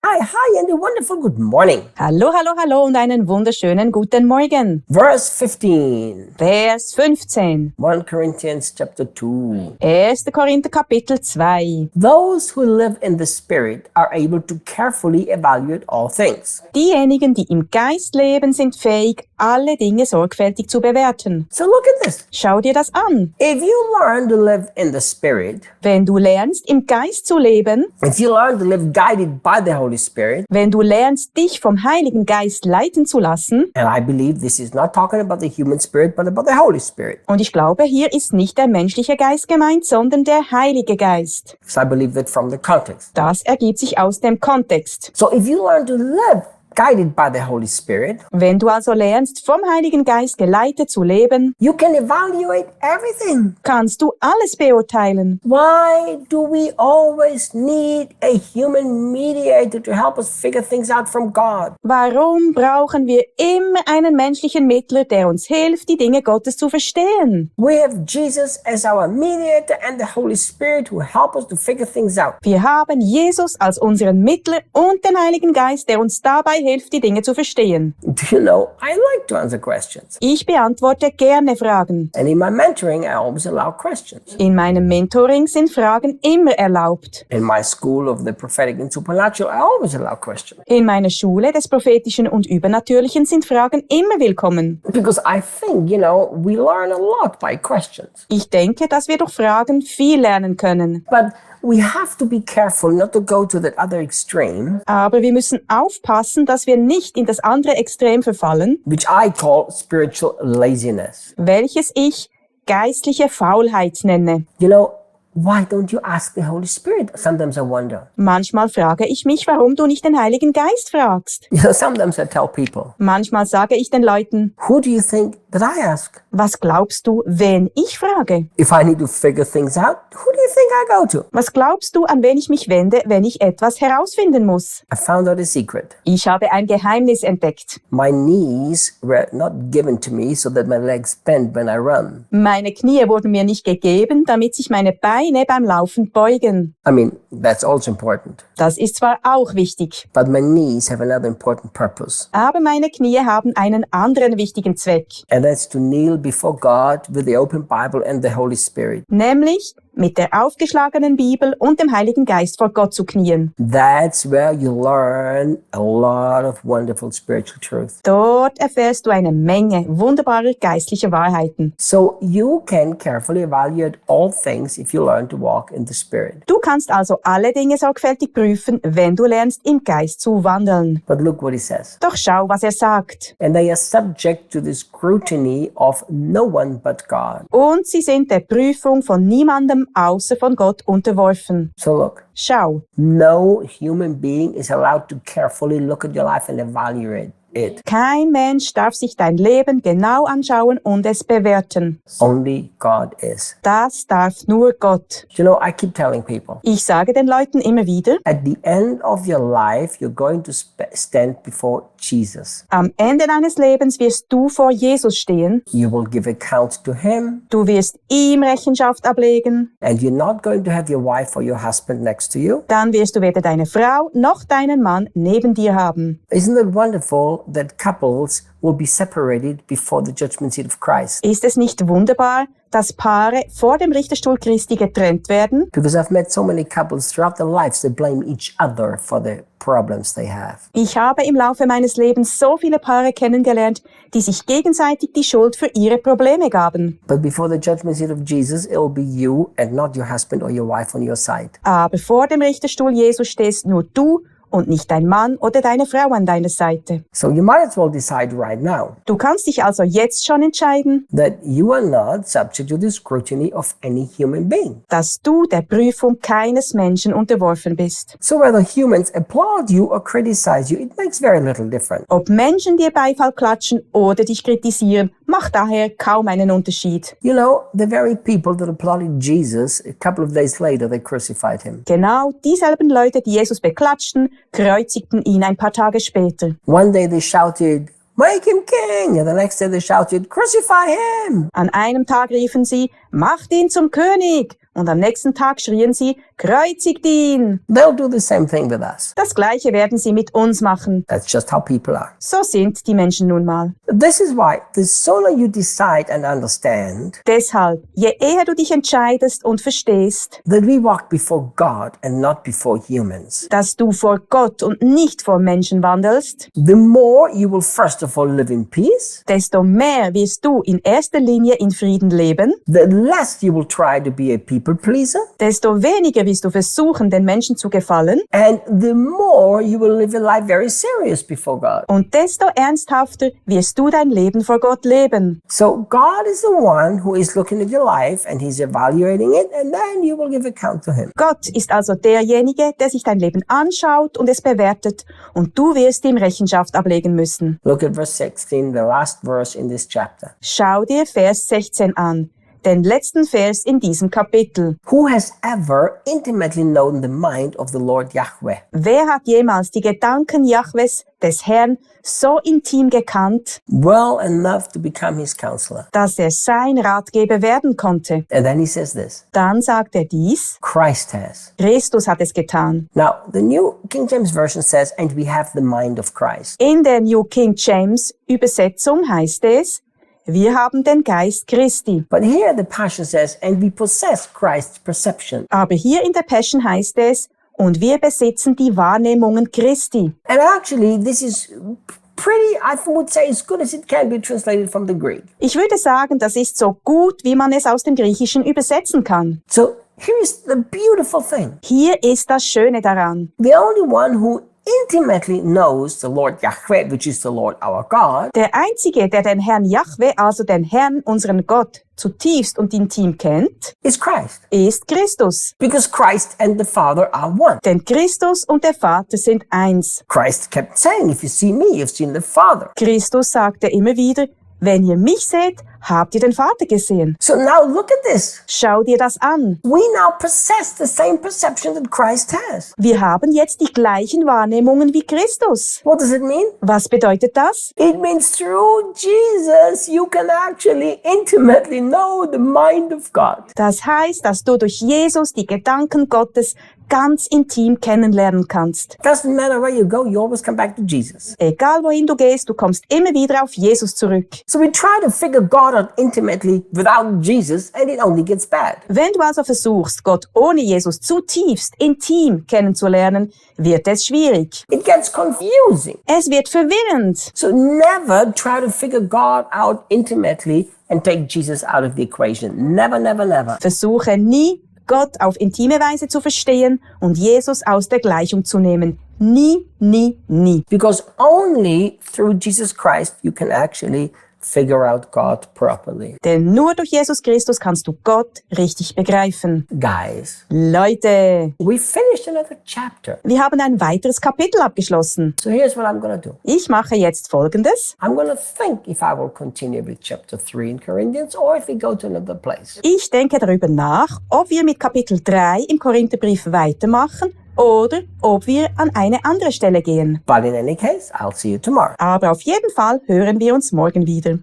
Hi, and a wonderful good morning. Hallo, hallo, hallo und einen wunderschönen guten Morgen. Verse 15. Vers 15. 1 Corinthians chapter 2. 1. Korinther Kapitel 2. Those who live in the Spirit are able to carefully evaluate all things. Diejenigen, die im Geist leben, sind fähig, alle Dinge sorgfältig zu bewerten. So look at this. Schau dir das an. If you learn to live in the Spirit, Wenn du lernst, im Geist zu leben, if you learn to live guided by the Holy Spirit, wenn du lernst, dich vom Heiligen Geist leiten zu lassen, and I believe this is not talking about the human spirit, but about the Holy Spirit. und ich glaube, hier ist nicht der menschliche Geist gemeint, sondern der Heilige Geist. So I believe that from the context. Das ergibt sich aus dem Kontext. So if you learn to live guided by the Holy Spirit, Wenn du also lernst, vom Heiligen Geist geleitet zu leben, you can evaluate everything. kannst du alles beurteilen. Why do we always need a human mediator to help us figure things out from God? Warum brauchen wir immer einen menschlichen Mittler, der uns hilft, die Dinge Gottes zu verstehen? We have Jesus as our mediator and the Holy Spirit who help us to figure things out. Wir haben Jesus als unseren Mittler und den Heiligen Geist, der uns dabei hilft, die Dinge zu verstehen. Do you know, I like to answer questions. Ich beantworte gerne Fragen. And in my mentoring, I always allow questions. In meinem Mentoring sind Fragen immer erlaubt. In my school of the prophetic and supernatural, I always allow questions. In meiner Schule des Prophetischen und Übernatürlichen sind Fragen immer willkommen. Because I think, we learn a lot by questions. Ich denke, dass wir durch Fragen viel lernen können. But we have to be careful not to go to that other extreme, Aber wir müssen aufpassen, dass wir nicht in das andere Extrem verfallen, which I call spiritual laziness. welches ich geistliche Faulheit nenne. Why don't you ask the Holy Spirit? Sometimes I wonder. Manchmal frage ich mich, warum du nicht den Heiligen Geist fragst. Sometimes I tell people, Manchmal sage ich den Leuten, who do you think that I ask? was glaubst du, wen ich frage? If I need to figure things out, who do you think I go to? Was glaubst du, an wen ich mich wende, wenn ich etwas herausfinden muss? I found out a secret. Ich habe ein Geheimnis entdeckt. My knees were not given to me so that my legs bend when I run. Meine Knie wurden mir nicht gegeben, damit sich meine Beine beim Laufen beugen. I mean, that's also important. Das ist zwar auch wichtig, But my knees have another important purpose. aber meine Knie haben einen anderen wichtigen Zweck, And that's to kneel before God with the open Bible and the Holy Spirit. nämlich mit der aufgeschlagenen Bibel und dem Heiligen Geist vor Gott zu knien. That's where you learn a lot of wonderful spiritual truth. Dort erfährst du eine Menge wunderbarer geistlicher Wahrheiten. So you can carefully evaluate all things if you learn to walk in the Spirit. Du kannst also alle Dinge sorgfältig prüfen, wenn du lernst, im Geist zu wandeln. But look what he says. Doch schau, was er sagt. And they are subject to the scrutiny of no one but God. Und sie sind der Prüfung von niemandem außer von Gott unterworfen. So look, Schau, no human being is allowed to carefully look at your life and evaluate it. kein Mensch darf sich dein Leben genau anschauen und es bewerten. Only God is. Das darf nur Gott. I keep telling people, Ich sage den Leuten immer wieder, at the end of your life, you're going to stand before Jesus. am Ende deines Lebens wirst du vor Jesus stehen. You will give account to him, Du wirst ihm Rechenschaft ablegen. and you're not going to have your wife or your husband next to you. Dann wirst du weder deine Frau noch deinen Mann neben dir haben. Isn't it wonderful that couples will be separated before the judgment seat of Christ? Ist es nicht wunderbar, dass Paare vor dem Richterstuhl Christi getrennt werden? Because I've met so many couples throughout their lives that blame each other for the problems they have. Ich habe im Laufe meines Lebens so viele Paare kennengelernt, die sich gegenseitig die Schuld für ihre Probleme gaben. But before the judgment seat of Jesus, it will be you and not your husband or your wife on your side. Aber vor dem Richterstuhl Jesus stehst nur du und nicht dein Mann oder deine Frau an deiner Seite. So you might as well decide right now Du kannst dich also jetzt schon entscheiden, that you are not subject to the scrutiny of any human being. dass du der Prüfung keines Menschen unterworfen bist. So whether humans applaud you or criticize you, it makes very little difference. Ob Menschen dir Beifall klatschen oder dich kritisieren, macht daher kaum einen Unterschied. The very people that applauded Jesus, a couple of days later, they crucified him. Genau dieselben Leute, die Jesus beklatschten, kreuzigten ihn ein paar Tage später. One day they shouted, "Make him king!" And the next day they shouted, "Crucify him!" An einem Tag riefen sie, macht ihn zum König. Und am nächsten Tag schrien sie, kreuzigt ihn. They'll do the same thing with us. Das Gleiche werden sie mit uns machen. That's just how people are. So sind die Menschen nun mal. This is why the sooner you decide and understand Deshalb, je eher du dich entscheidest und verstehst, that we walk before God and not before humans, dass du vor Gott und nicht vor Menschen wandelst, the more you will first of all live in peace, desto mehr wirst du in erster Linie in Frieden leben, the less you will try to be a people pleaser, desto weniger wirst du versuchen, den Menschen zu gefallen, and the more you will live a life very serious before God. und desto ernsthafter wirst du dein Leben vor Gott leben. So God is the one who is looking at your life and he's evaluating it, and then you will give account to him. Gott ist also derjenige, der sich dein Leben anschaut und es bewertet, und du wirst ihm Rechenschaft ablegen müssen. Look at verse 16, the last verse in this chapter. Schau dir Vers 16 an, den letzten Vers in diesem Kapitel. Who has ever intimately known the mind of the Lord Yahweh? Wer hat jemals die Gedanken Jahwes, des Herrn, so intim gekannt, Well enough to become his counselor. dass er sein Ratgeber werden konnte? And then he says this, Dann sagt er dies, Christ has. Christus hat es getan. Now, the New King James Version says, and we have the mind of Christ. In der New King James Übersetzung heißt es, wir haben den Geist Christi. But here the Passion says, and we possess Christ's perception. Aber hier in der Passion heißt es, und wir besitzen die Wahrnehmungen Christi. And actually, this is pretty, I would say, as good as it can be translated from the Greek. Ich würde sagen, das ist so gut, wie man es aus dem Griechischen übersetzen kann. So here is the beautiful thing. Hier ist das Schöne daran. The only one who intimately knows the Lord Yahweh, which is the Lord our God, Der Einzige, der den Herrn Jahwe, also den Herrn, unseren Gott, zutiefst und intim kennt, is Christ. ist Christus. Because Christ and the Father are one. Denn Christus und der Vater sind eins. Christ kept saying, if you see me, you've seen the Father. Christus sagte immer wieder, wenn ihr mich seht, habt ihr den Vater gesehen. So now look at this. Schau dir das an. We now possess the same perception that Christ has. Wir haben jetzt die gleichen Wahrnehmungen wie Christus. What does it mean? Was bedeutet das? It means through Jesus, you can actually intimately know the mind of God. Das heißt, dass du durch Jesus die Gedanken Gottes ganz intim kennenlernen kannst. Doesn't matter where you go, you always come back to Jesus. Egal wohin du gehst, du kommst immer wieder auf Jesus zurück. So we try to figure God out intimately without Jesus, and it only gets bad. Wenn du also versuchst, Gott ohne Jesus zutiefst intim kennenzulernen, wird es schwierig. It gets confusing. Es wird verwirrend. So never try to figure God out intimately and take Jesus out of the equation. Never, never, never. Versuche nie, Gott auf intime Weise zu verstehen und Jesus aus der Gleichung zu nehmen. Nie, nie, nie. Because only through Jesus Christ you can actually figure out God properly. Denn nur durch Jesus Christus kannst du Gott richtig begreifen. Guys, Leute, we finished another chapter. wir haben ein weiteres Kapitel abgeschlossen. So here's what I'm going to do. Ich mache jetzt Folgendes. I'm going to think if I will continue with chapter 3 in Corinthians or if we go to another place. Ich denke darüber nach, ob wir mit Kapitel 3 im Korintherbrief weitermachen oder ob wir an eine andere Stelle gehen. But in any case, I'll see you tomorrow. Aber auf jeden Fall hören wir uns morgen wieder.